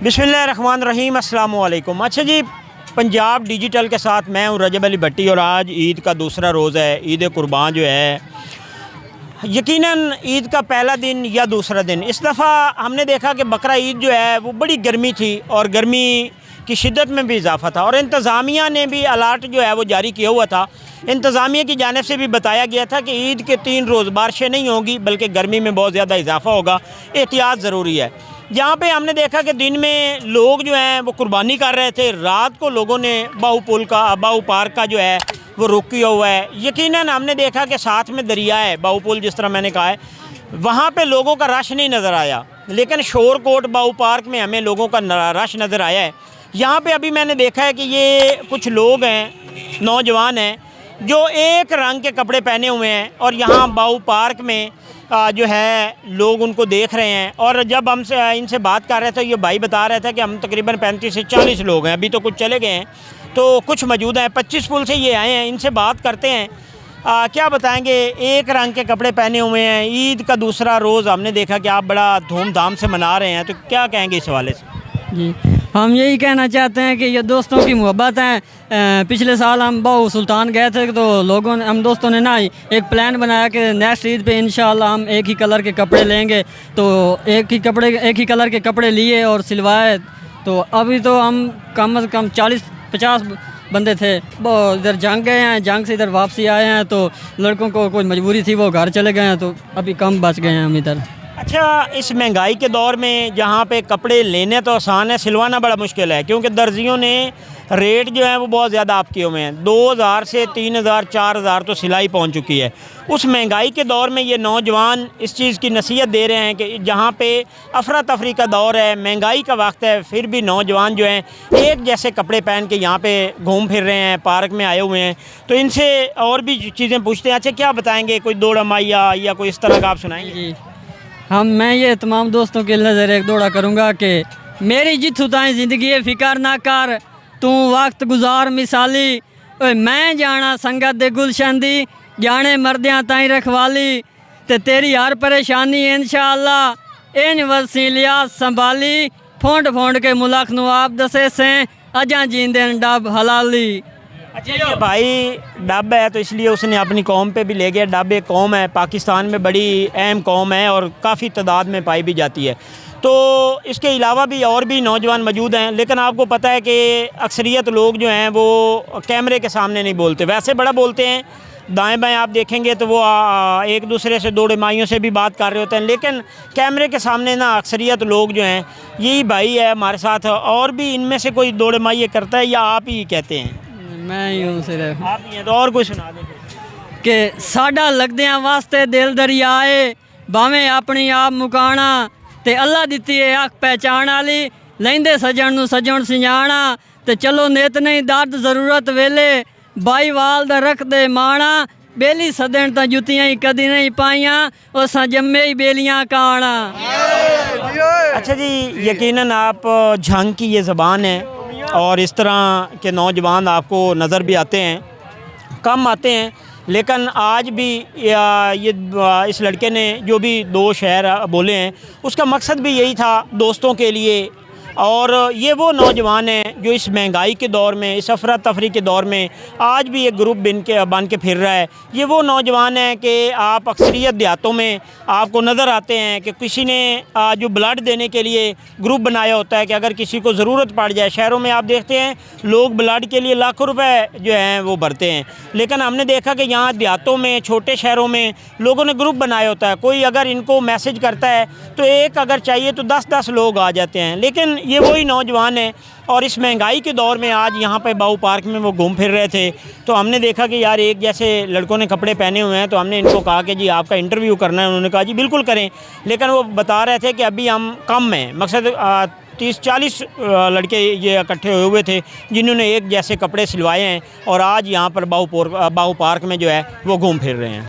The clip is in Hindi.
बिस्मिल्लाहिर्रहमानिर्रहीम, अस्सलाम वालेकुम। अच्छा जी, पंजाब डिजिटल के साथ मैं हूँ रजब अली भट्टी और आज ईद का दूसरा रोज़ है। ईद कुर्बान जो है, यकीनन ईद का पहला दिन या दूसरा दिन, इस दफ़ा हमने देखा कि बकरा ईद जो है वो बड़ी गर्मी थी और गर्मी की शिद्दत में भी इजाफ़ा था और इंतज़ामिया ने भी अलर्ट जो है वो जारी किया हुआ था। इंतज़ामिया की जानिब से भी बताया गया था कि ईद के 3 रोज़ बारिशें नहीं होंगी बल्कि गर्मी में बहुत ज़्यादा इजाफ़ा होगा, एहतियात ज़रूरी है। यहाँ पे हमने देखा कि दिन में लोग जो हैं वो कुर्बानी कर रहे थे, रात को लोगों ने बाऊ पार्क का जो है वो रुक किया हुआ है। यकीनन हमने देखा कि साथ में दरिया है, बाऊ पुल जिस तरह मैंने कहा है, वहाँ पे लोगों का रश नहीं नज़र आया, लेकिन शोरकोट बाऊ पार्क में हमें लोगों का रश नज़र आया है। यहाँ पे अभी मैंने देखा है कि ये कुछ लोग हैं, नौजवान हैं, जो एक रंग के कपड़े पहने हुए हैं और यहाँ बाऊ पार्क में जो है लोग उनको देख रहे हैं। और जब हम इनसे बात कर रहे थे, ये भाई बता रहे थे कि हम तकरीबन 35 से 40 लोग हैं, अभी तो कुछ चले गए हैं, तो कुछ मौजूद हैं। 25 पुल से ये आए हैं, इनसे बात करते हैं। क्या बताएंगे, एक रंग के कपड़े पहने हुए हैं, ईद का दूसरा रोज़ हमने देखा कि आप बड़ा धूमधाम से मना रहे हैं, तो क्या कहेंगे इस हवाले से? जी, हम यही कहना चाहते हैं कि ये दोस्तों की मोहब्बत है। पिछले साल हम बाऊ सुल्तान गए थे तो हम दोस्तों ने ना एक प्लान बनाया कि नेक्स्ट ईद पे इंशाल्लाह हम एक ही कलर के कपड़े लेंगे, तो एक ही कलर के कपड़े लिए और सिलवाए। तो अभी तो हम कम से कम 40-50 बंदे थे, वो इधर जंग गए हैं, जंग से इधर वापसी आए हैं, तो लड़कों को कोई मजबूरी थी, वो घर चले गए हैं, तो अभी कम बच गए हैं हम इधर। अच्छा, इस महंगाई के दौर में जहाँ पे कपड़े लेने तो आसान है, सिलवाना बड़ा मुश्किल है, क्योंकि दर्जियों ने रेट जो है वो बहुत ज़्यादा आप किए हुए हैं। 2000 से 3000 4000 तो सिलाई पहुँच चुकी है। उस महंगाई के दौर में ये नौजवान इस चीज़ की नसीहत दे रहे हैं कि जहाँ पे अफरा तफरी का दौर है, महंगाई का वक्त है, फिर भी नौजवान जो हैं एक जैसे कपड़े पहन के यहाँ पे घूम फिर रहे हैं, पार्क में आए हुए हैं। तो इनसे और भी चीज़ें पूछते हैं। अच्छा, क्या बताएँगे, कोई दौड़ा माइया या कोई इस तरह का आप सुनाएँगे? मैं ये तमाम दोस्तों के नज़र एक दौड़ा करूँगा कि मेरी जिथू ताई ज़िंदगी फ़िकर ना कर, तू वक्त गुजार मिसाली, मैं जाना संगत दे गुलशन दी, जाने मरदियाँ ताई रखवाली, ते तेरी हर परेशानी इंशाअल्लाह इन वसी लिया संभाली, फोंड के मुल्क नू आप दसे से अजा जींदे डब हलाली। अच्छा, ये भाई डब है तो इसलिए उसने अपनी कौम पे भी ले गया। डब एक कौम है, पाकिस्तान में बड़ी अहम कौम है और काफ़ी तादाद में पाई भी जाती है। तो इसके अलावा भी और भी नौजवान मौजूद हैं, लेकिन आपको पता है कि अक्सरियत लोग जो हैं वो कैमरे के सामने नहीं बोलते, वैसे बड़ा बोलते हैं। दाएं बाएं आप देखेंगे तो वो एक दूसरे से दौड़े माइयों से भी बात कर रहे होते हैं, लेकिन कैमरे के सामने ना अक्सरियत लोग जो हैं, यही भाई है हमारे साथ। और भी इनमें से कोई दौड़े माइये करता है या आप ही कहते हैं? मैं ही हूँ सिर्फ। आप ही हैं, तो और कोई सुना दो कि साडा लगदियां वास्ते दिल दरियाए, भावें अपनी आप मुकाना, ते अल्लाह दित्ती है अख पहचान वाली, लेंदे सजन नू सजन सिंजाना, ते चलो नित नहीं दर्द ज़रूरत वेले, बाई वाल दा रख दे माना, बेली सदन तां जुतियां ही कदी नहीं पाइयां, उसां जम्मे ही बेलियां काना। अच्छा जी, यकीनन आप झंग की ये ज़बान है और इस तरह के नौजवान आपको नज़र भी आते हैं, कम आते हैं, लेकिन आज भी ये इस लड़के ने जो भी 2 शेर बोले हैं उसका मकसद भी यही था, दोस्तों के लिए। और ये वो नौजवान हैं जो इस महंगाई के दौर में, इस अफरा तफरी के दौर में आज भी एक ग्रुप बन के फिर रहा है। ये वो नौजवान हैं कि आप अक्सरियत देहातों में आपको नज़र आते हैं कि किसी ने जो ब्लड देने के लिए ग्रुप बनाया होता है कि अगर किसी को ज़रूरत पड़ जाए। शहरों में आप देखते हैं लोग ब्लड के लिए लाखों रुपए जो हैं वो भरते हैं, लेकिन हमने देखा कि यहाँ देहातों में, छोटे शहरों में लोगों ने ग्रुप बनाया होता है। कोई अगर इनको मैसेज करता है तो एक अगर चाहिए तो 10-10 लोग आ जाते हैं, लेकिन ये वही नौजवान हैं। और इस महंगाई के दौर में आज यहाँ पे बाऊ पार्क में वो घूम फिर रहे थे, तो हमने देखा कि यार एक जैसे लड़कों ने कपड़े पहने हुए हैं, तो हमने इनको कहा कि जी आपका इंटरव्यू करना है। उन्होंने कहा जी बिल्कुल करें, लेकिन वो बता रहे थे कि अभी हम कम हैं, मकसद 30-40 लड़के ये इकट्ठे हुए हुए थे जिन्होंने एक जैसे कपड़े सिलवाए हैं और आज यहाँ पर बाऊ पार्क में जो है वो घूम फिर रहे हैं।